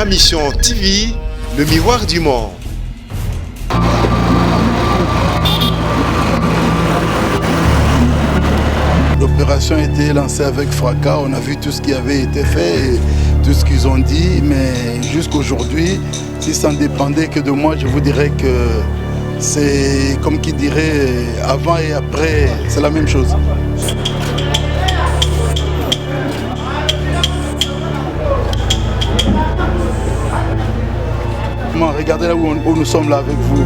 Ma Mission TV, le miroir du monde. L'opération a été lancée avec fracas, on a vu tout ce qui avait été fait et tout ce qu'ils ont dit, mais jusqu'aujourd'hui, si ça ne dépendait que de moi, je vous dirais que c'est comme qui dirait avant et après, c'est la même chose. Regardez là où nous sommes là avec vous.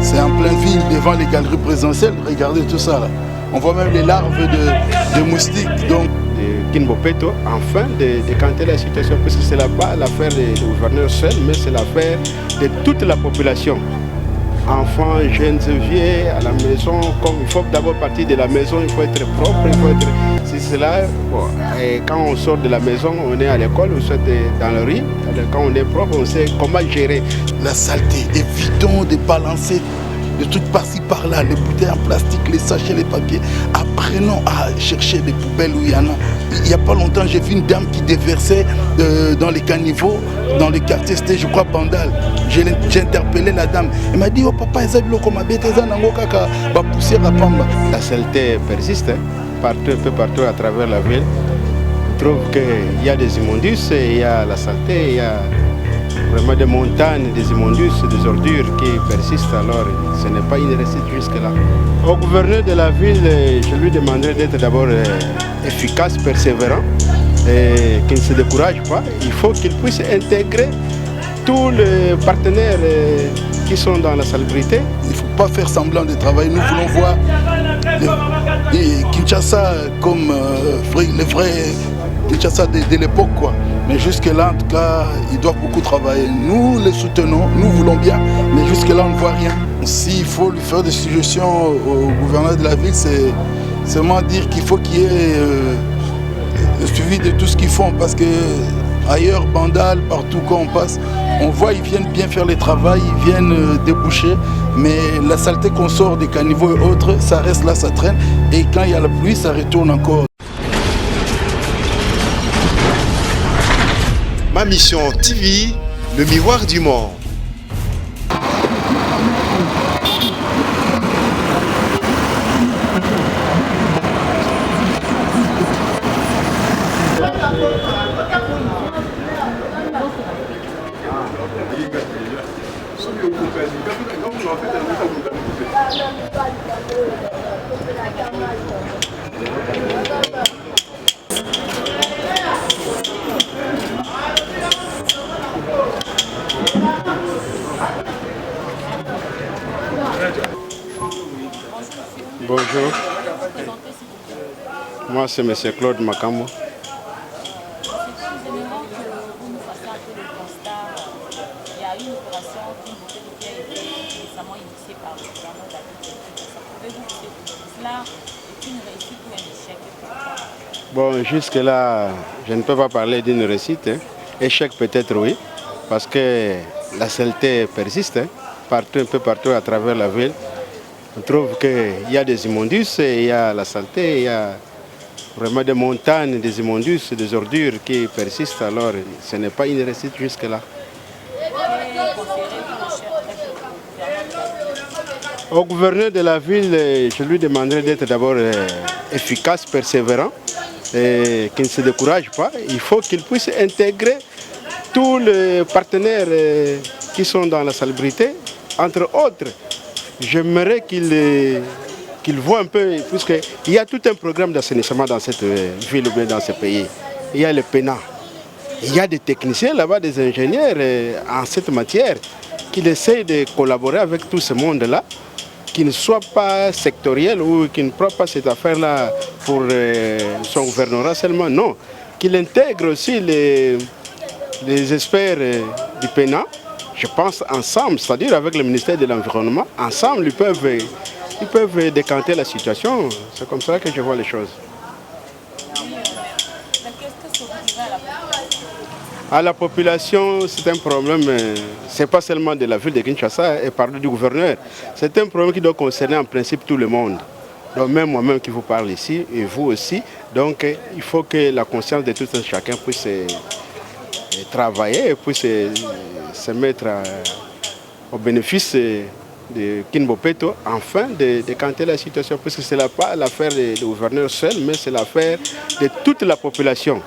C'est en pleine ville, devant les galeries présidentielles. Regardez tout ça là. On voit même les larves de moustiques. Donc. De Kinbopeto, enfin de décanter la situation, parce que ce n'est pas l'affaire du gouverneur seul, mais c'est l'affaire de toute la population. Enfants, jeunes et vieux, à la maison, comme il faut d'abord partir de la maison, il faut être propre, il faut être... C'est cela, bon, et quand on sort de la maison, on est à l'école, on sort dans le riz, quand on est propre, on sait comment gérer. La saleté, évitons de balancer des trucs par-ci par-là, les bouteilles en plastique, les sachets, les papiers. Apprenons à chercher des poubelles où il y en a. Il n'y a pas longtemps, j'ai vu une dame qui déversait dans les caniveaux, dans le quartier, c'était je crois Bandal. J'ai interpellé la dame. Elle m'a dit, oh papa, la saleté persiste, hein, partout, un peu partout à travers la ville. On trouve qu'il y a des immondices, il y a la saleté, il y a vraiment des montagnes, des immondices, des ordures qui persistent. Alors ce n'est pas une réussite jusque-là. Au gouverneur de la ville, je lui demanderai d'être d'abord efficace, persévérant, et qu'il ne se décourage pas. Il faut qu'il puisse intégrer tous les partenaires qui sont dans la salubrité. Il ne faut pas faire semblant de travailler. Nous voulons voir Kinshasa comme les vrais Kinshasa de l'époque, quoi. Mais jusque-là, en tout cas, ils doivent beaucoup travailler. Nous les soutenons, nous voulons bien, mais jusque-là, on ne voit rien. S'il faut lui faire des suggestions au gouverneur de la ville, c'est seulement dire qu'il faut qu'il y ait le suivi de tout ce qu'ils font, parce que ailleurs, Bandal, partout quand on passe, on voit ils viennent bien faire le travail, ils viennent déboucher, mais la saleté qu'on sort des caniveaux et autres, ça reste là, ça traîne, et quand il y a la pluie, ça retourne encore. Ma Mission TV, le miroir du monde. Bonjour, moi c'est M. Claude Makamo. Bon, jusque-là, je ne peux pas parler d'une réussite. Hein. Échec peut-être oui, parce que la saleté persiste, hein, partout, un peu partout à travers la ville. On trouve qu'il y a des immondices, il y a la saleté, il y a vraiment des montagnes, des immondices, des ordures qui persistent. Alors ce n'est pas une réussite jusque-là. Au gouverneur de la ville, je lui demanderai d'être d'abord efficace, persévérant, et qu'il ne se décourage pas. Il faut qu'il puisse intégrer tous les partenaires qui sont dans la salubrité, entre autres. J'aimerais qu'il voit un peu, puisqu'il y a tout un programme d'assainissement dans cette ville ou bien dans ce pays. Il y a le PENA. Il y a des techniciens là-bas, des ingénieurs en cette matière, qui essayent de collaborer avec tout ce monde-là, qui ne soit pas sectoriel ou qui ne prend pas cette affaire-là pour son gouvernorat seulement, non. Qu'il intègre aussi les experts du PENA, je pense ensemble, c'est-à-dire avec le ministère de l'Environnement, ensemble ils peuvent décanter la situation. C'est comme ça que je vois les choses. À la population, c'est un problème, ce n'est pas seulement de la ville de Kinshasa et parler du gouverneur. C'est un problème qui doit concerner en principe tout le monde. Donc même moi-même qui vous parle ici, et vous aussi. Donc il faut que la conscience de tout un chacun puisse travailler et puis se mettre au bénéfice de Kinbopeto, enfin de décanter la situation, parce que ce n'est pas l'affaire du gouverneur seul, mais c'est l'affaire de toute la population.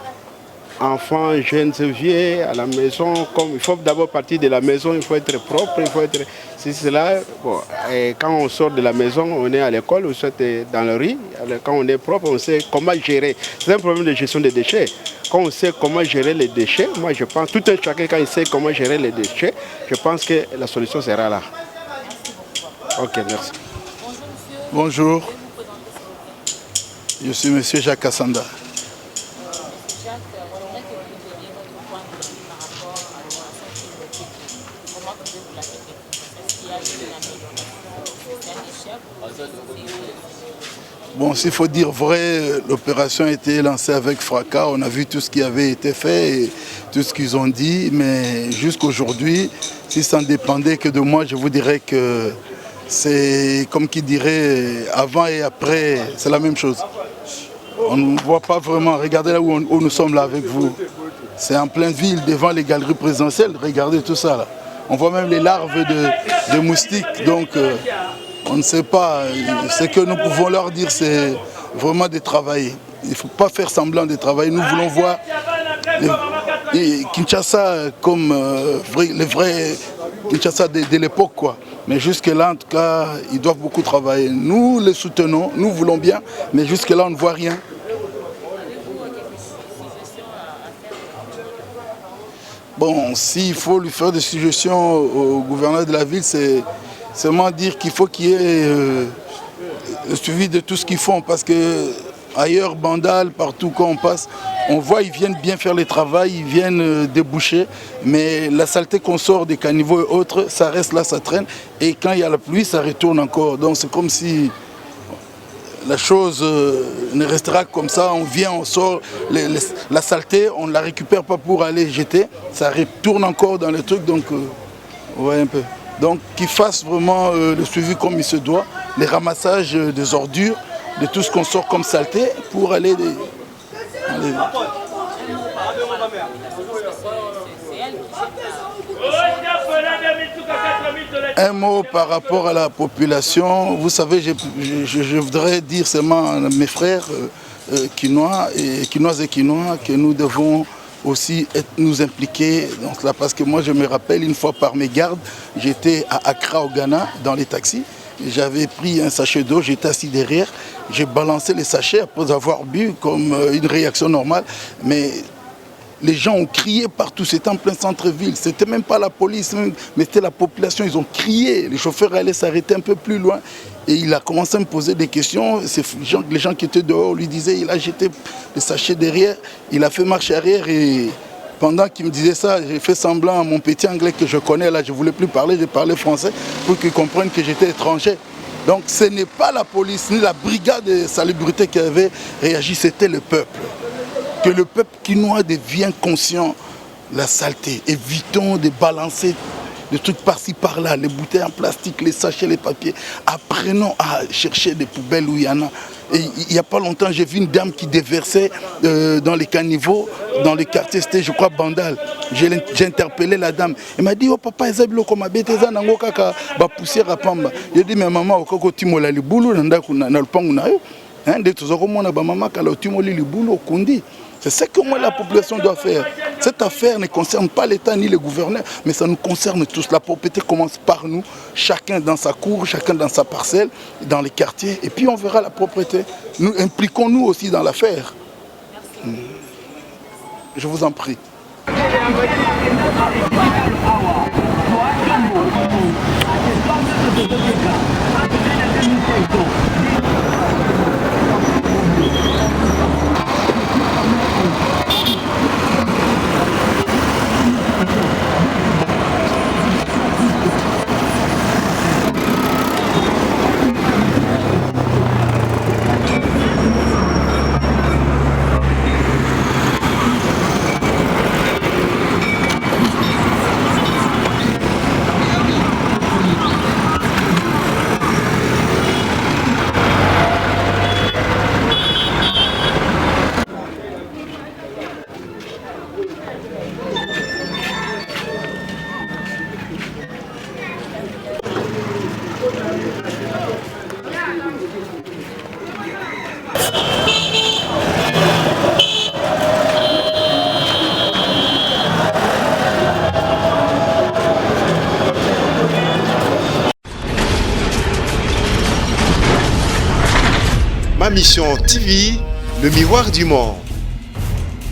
Enfants, jeunes, vieux, à la maison, comme il faut d'abord partir de la maison, il faut être propre, il faut être... C'est cela, bon, et quand on sort de la maison, on est à l'école, on soit dans la rue, quand on est propre, on sait comment gérer. C'est un problème de gestion des déchets. Quand on sait comment gérer les déchets, moi je pense, tout un chacun quand il sait comment gérer les déchets, je pense que la solution sera là. Ok, merci. Bonjour. Je suis M. Jacques Kassanda. Bon, s'il faut dire vrai, l'opération a été lancée avec fracas. On a vu tout ce qui avait été fait et tout ce qu'ils ont dit. Mais jusqu'aujourd'hui, si ça ne dépendait que de moi, je vous dirais que c'est comme qui dirait avant et après, c'est la même chose. On ne voit pas vraiment. Regardez là où nous sommes là avec vous. C'est en pleine ville, devant les galeries présidentielles. Regardez tout ça là. On voit même les larves de moustiques. Donc, on ne sait pas. Ce que nous pouvons leur dire, c'est vraiment de travailler. Il ne faut pas faire semblant de travailler. Nous voulons voir Kinshasa comme le vrai Kinshasa de l'époque, quoi. Mais jusque-là, en tout cas, ils doivent beaucoup travailler. Nous les soutenons, nous voulons bien, mais jusque-là, on ne voit rien. Bon, s'il faut lui faire des suggestions au gouverneur de la ville, c'est seulement dire qu'il faut qu'il y ait le suivi de tout ce qu'ils font. Parce que ailleurs, Bandal, partout quand on passe, on voit qu'ils viennent bien faire le travail, ils viennent déboucher. Mais la saleté qu'on sort des caniveaux et autres, ça reste là, ça traîne. Et quand il y a la pluie, ça retourne encore. Donc c'est comme si la chose ne restera que comme ça. On vient, on sort la saleté, on ne la récupère pas pour aller jeter. Ça retourne encore dans les trucs, donc ouais, un peu. Donc qu'ils fassent vraiment le suivi comme il se doit, les ramassages des ordures, de tout ce qu'on sort comme saleté pour aller... Un mot par rapport à la population. Vous savez, je voudrais dire seulement à mes frères quinois et quinois que nous devons aussi nous impliquer dans cela. Parce que moi, je me rappelle, une fois par mes gardes, j'étais à Accra au Ghana, dans les taxis. J'avais pris un sachet d'eau, j'étais assis derrière. J'ai balancé les sachets après avoir bu comme une réaction normale. Mais les gens ont crié partout, c'était en plein centre-ville. C'était même pas la police, mais c'était la population. Ils ont crié. Les chauffeurs allaient s'arrêter un peu plus loin. Et il a commencé à me poser des questions. Les gens qui étaient dehors lui disaient, il a jeté les sachets derrière. Il a fait marche arrière et pendant qu'il me disait ça, j'ai fait semblant à mon petit anglais que je connais. Là, je ne voulais plus parler, j'ai parlé français pour qu'ils comprennent que j'étais étranger. Donc ce n'est pas la police ni la brigade de salubrité qui avait réagi, c'était le peuple. Que le peuple quinois devient conscient de la saleté. Évitons de balancer des trucs par-ci par-là, les bouteilles en plastique, les sachets, les papiers. Apprenons à chercher des poubelles où il y en a. Et il n'y a pas longtemps, j'ai vu une dame qui déversait dans les caniveaux, dans le quartier, c'était je crois Bandal. J'ai interpellé la dame. Elle m'a dit, oh papa, ils ont comme abeteza nango kaka ba poussière à pamba. J'ai dit, mais maman, au koko timola li boulou nanda kuna na lupangu na yo. Hein, de tous autres mona ba maman kala timoli li boulou au kundi. C'est ce que moi la population doit faire. Cette affaire ne concerne pas l'État ni le gouverneur, mais ça nous concerne tous. La propriété commence par nous, chacun dans sa cour, chacun dans sa parcelle, dans les quartiers, et puis on verra la propriété. Nous impliquons-nous aussi dans l'affaire. Je vous en prie. Ma Mission TV, le miroir du monde.